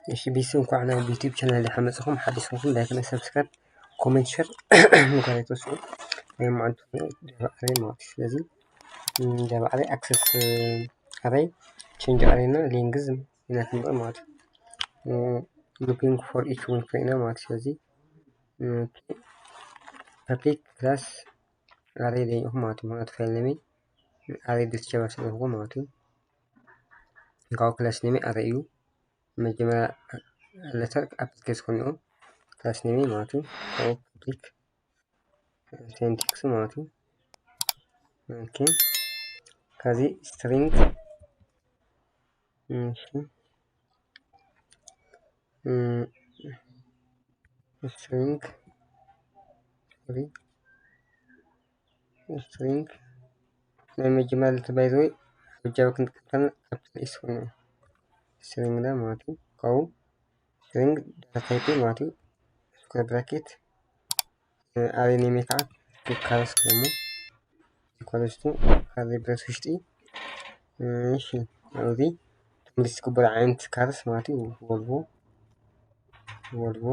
እሺ ቢስም እንኳን ዩቲዩብ ቻናል ለሐመጽኩም ሐዲስኩም ላይክ እና ሰብስክራይብ ኮሜንት ሼር ሙጋሪቶ ሰው ማለት ነው። ስለዚህ አሬ አክሰስ አሬ ቼንጅ አሬ እና ሌንግዝ ይነትም ማለት looking for each one ፍሬና ማለት ስለዚህ ፐብሊክ ክላስ አሬ ላይ ማለት ፋይል ነሜ አሬ ዲስቸባ ስለሆነ ማለት ነው። ጋው ክላስ ነሜ አሬ እዩ መጀመሪያ letter application ኮኒኦ ክላስ ኔም ማለት ነው። ፐብሊክ syntax ማለት ነው። ኦኬ ከዚህ string string ለመጀመሪያ ለተባይዘው ብቻው ከንተከተለ ካፒታል ኤስ ሆነ string ላይ ማለት ነው። ካው string data type ማለት ነው። ስኩዌር ብራኬት አሬ ኔም ካት ካስ ደግሞ ኢኳልስ ቱ አሬ ብራኬት ውስጥ እሺ አውዲ ትምልስ ኩበር አይነት ካርስ ማለት ነው። ቮልቮ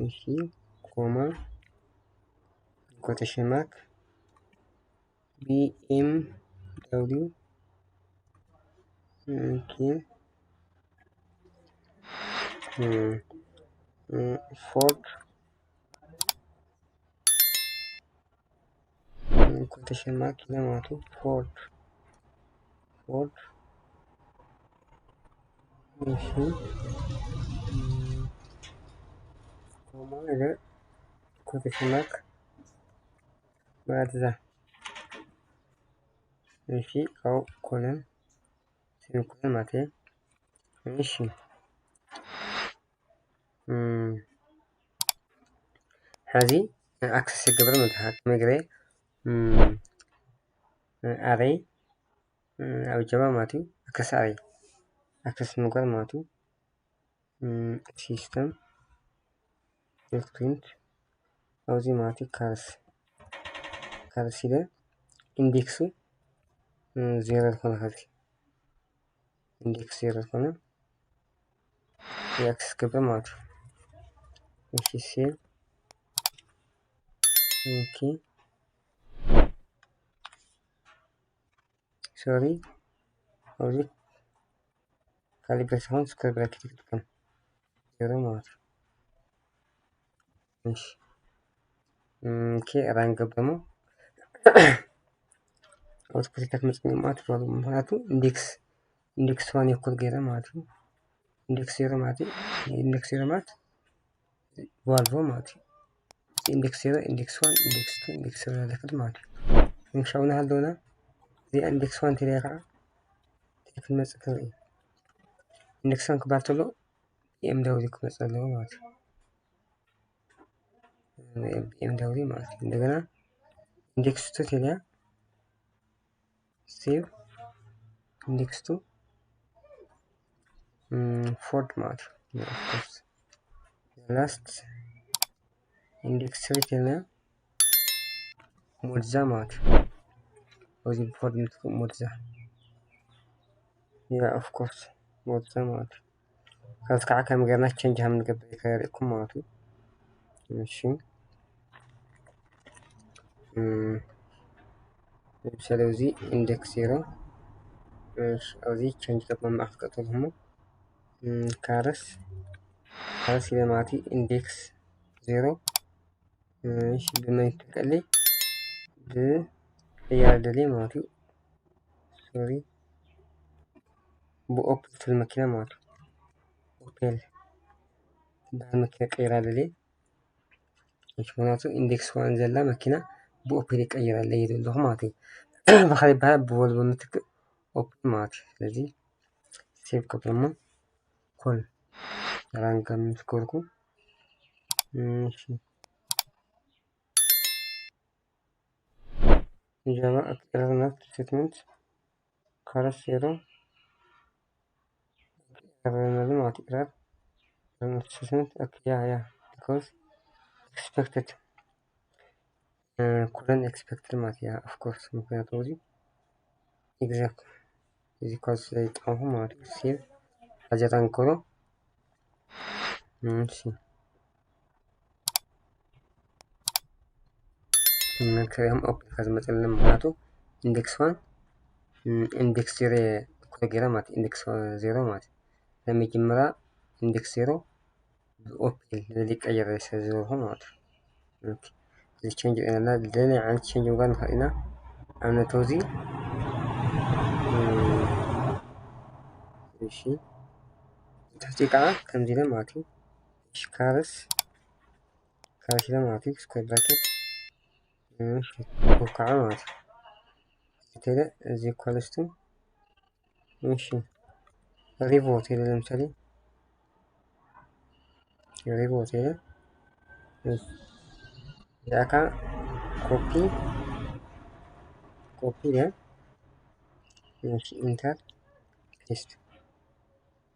እሺ ኮማ ኮቴሽን ማርክ ቢኤም ደብሊው ኦኬ ፎርድ ኮቴሽን ማርክ ለማቱ ፎርድ እሺ ኮማ ነገር ኮቴሽን ማርክ ማድዛ እሺ አው ኮለን ሲንኮል ማቴ እሺ هذه access الجبر متحت مجرى array أو جماعة ماتو access array access مجرى ماتو system print أو زي ماتي كارس إذا indexu زيرو كنا هذه index زيرو كنا access الجبر ماتو ماشي سيل اوكي سوري اوريك كاليبريشن سكوير براكت كده زيرو مات ماشي اوكي رانج ደግሞ አውትፑት ተከምጽኝ ማለት ነው ማለት ኢንዴክስ 1 እኩል ገረ ማለት ነው። ኢንዴክስ 0 ማለት ቫልቮ ማለት ኢንዴክስ 0 ኢንዴክስ 1 ኢንዴክስ 2 ኢንዴክስ 3 ለከት ማለት ነው። እንሻውና haldoና ዚ ኢንዴክስ 1 ተሪያካ ተከም መጽከረ ኢንዴክስ 1 ከባርቶሎ ኤምዳውሪ ከመጸለው ማለት ነው። ኤምዳውሪ ማለት ነው። እንደገና ኢንዴክስ 2 ተሪያ ሴቭ ኢንዴክስ 2 ፎርድ ማለት ነው። ኦፍ ኮርስ ላስት ኢንዴክስ 3 ተሪያ ሞድዛ ማለት ነው። ወዚህ ፎርድ ሞድዛ ያ ኦፍ ኮርስ ሞድዛ ማለት ነው። ከዛ ከአካም ጋርና ቼንጅ ሀምን ገበይ ከረኩም ማለት ነው። እሺ ስለዚህ ኢንዴክስ 0 እዚህ ቼንጅ ተቆም አፍቀጠው ደግሞ ካርስ ለማቲ ኢንዴክስ 0 እሺ በመይተቀለይ ያደለ ማለት ሶሪ በኦፕል መኪና ማለት ኦፕል በመኪና ቀይራለለ እችሞናቱ ኢንዴክስ 1 ዘላ መኪና በኦፕል ይቀይራል ይደለው ማለት በخلي በቮልቮ ምትክ ኦፕል ማለት ስለዚህ ሴቭ ከሆነ ኮል ራንከም ስኮርኩ እሺ ጃቫ አክሰስነት ስቴትመንት ካረስ 0 ከረነል ማለት ይላል ስቴትመንት ያ because expected couldn't expect ማለት ያ of course ምክንያቱም exact is equals ላይ ጣሁ ማለት ሴቭ حاجات انكرو ماشي نكريهم اوبن كذا مثلا معناته اندكس 1 اندكس 0 كل جرا مات اندكس 0 مات لما يجمرا اندكس 0 اوبن اللي يقير يسزو هو مات اوكي اللي تشينج انا لنا عن تشينج وغان خلينا انا توزي ماشي تحقيقا كم زي ماتي كارس كارس ماتي سكوير براكت وقع ماتي كده زي كوالستو ماشي ريبوت كده مثالي ريبوت كده ذاك كوبي ده ماشي انتر بيست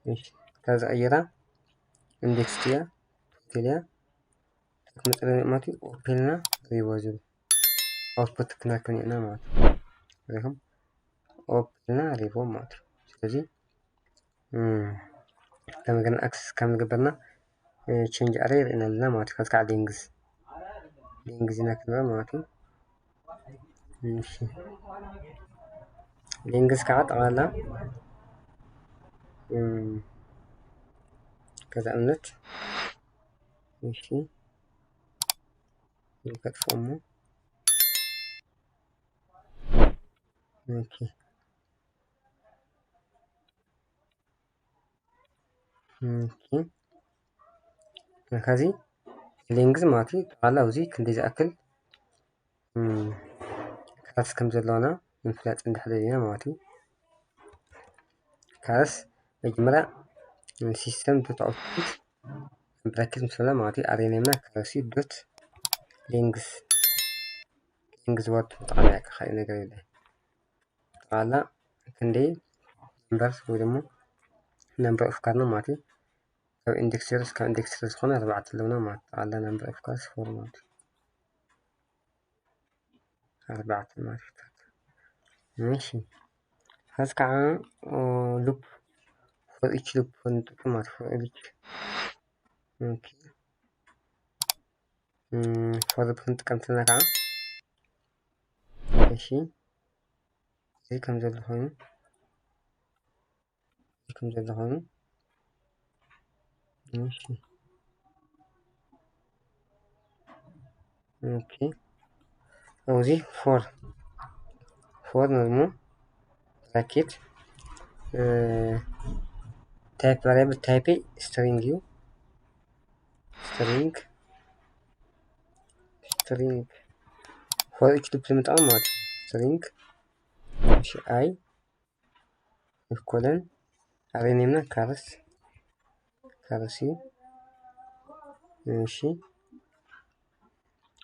ماشي كذا ايرا اندكس تيا مثلا ماتي اوبننا ريوازل اوتبوت كنا كنا ماتي ريهم اوبننا ريفو ماتي ስለዚህ كم اكسس كم قبلنا change array إننا ماتي كذا لينكس هنا كذا ماتي ماشي لينكس كعد على كذا أمنت ماشي يوكت فومو اوكي اوكي ከዚህ ሊንግዝ ማቲ ጠቅላላ እዚ ክንደይ ዝኣክል ካስ ከም ዘለውና ምፍላጥ እንዳሕለልና ማለት እዩ ካስ መጀመርያ ሲስተም ዶት አውትፑት ብራኬት ምስላ ማለት እዩ አሬናምና ካሲ ዶት ሊንግዝ ወርድ ጠቅላላ ካይ ነገር የለ ጠቅላላ ክንደይ ነምበርስ ወይ ደግሞ ነምበር ኦፍ ካር ነው ማለት እዩ ካብ ኢንዴክስ ካብ ኢንዴክስ ዝኾነ 4 ኣለውና ማለት ጠቅላላ ነምበር ኦፍ ካርስ 4 ማለት እዩ 4 ማለት ماشي هذا كان لوب for each loop نطبق مع for each اوكي for the نطقم تلنا كان ماشي زي كم زل هون ماشي اوكي وزي for نرمو bracket type variable type string for each loop لمطعم مات string ماشي I colon array name كارسي ماشي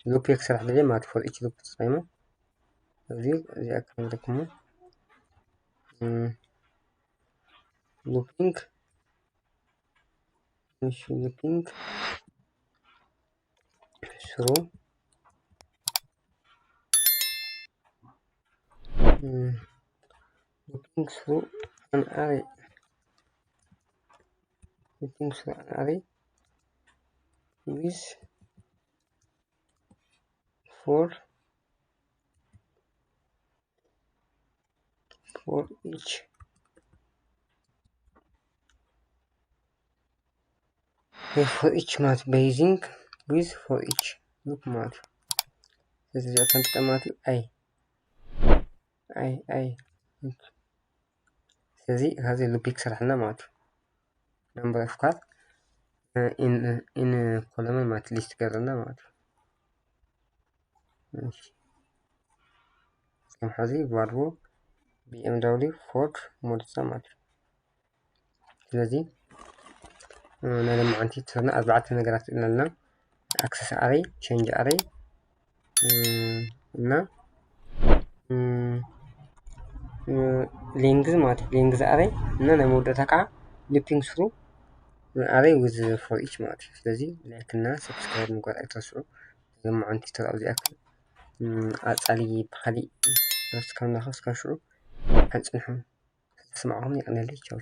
لوب يكسر حدث مات for each loop تصميمه زي أكمل لكم looping ماشي looping through an array with for each مات basing with for each loop مات ስለዚህ አካንት ተቀማጡ አይ ስለዚህ هذه loop ይሰራልና ማለት number of car in column ማለት ሊስት ገርና ማለት እሺ ስለዚህ ቫልቮ BMW ፎርድ ሞዴል ማለት ስለዚህ نعلم عن تيترنا 4 ነገራት እንልና access array change array እና ሊንግዝ ማለት ሊንግዝ array እና ለመውደታካ looping through array with for each ማለት ስለዚህ ላይክ እና ሰብስክራይብ ምግባር አይተርሱ ደግሞ عن تيتر ኣብዚ ኣክል ኣጻሊ ብኻሊ እስካብ ሽዑ ኣንጽንሖም ተስማዕهم ይቕነለይ ቻው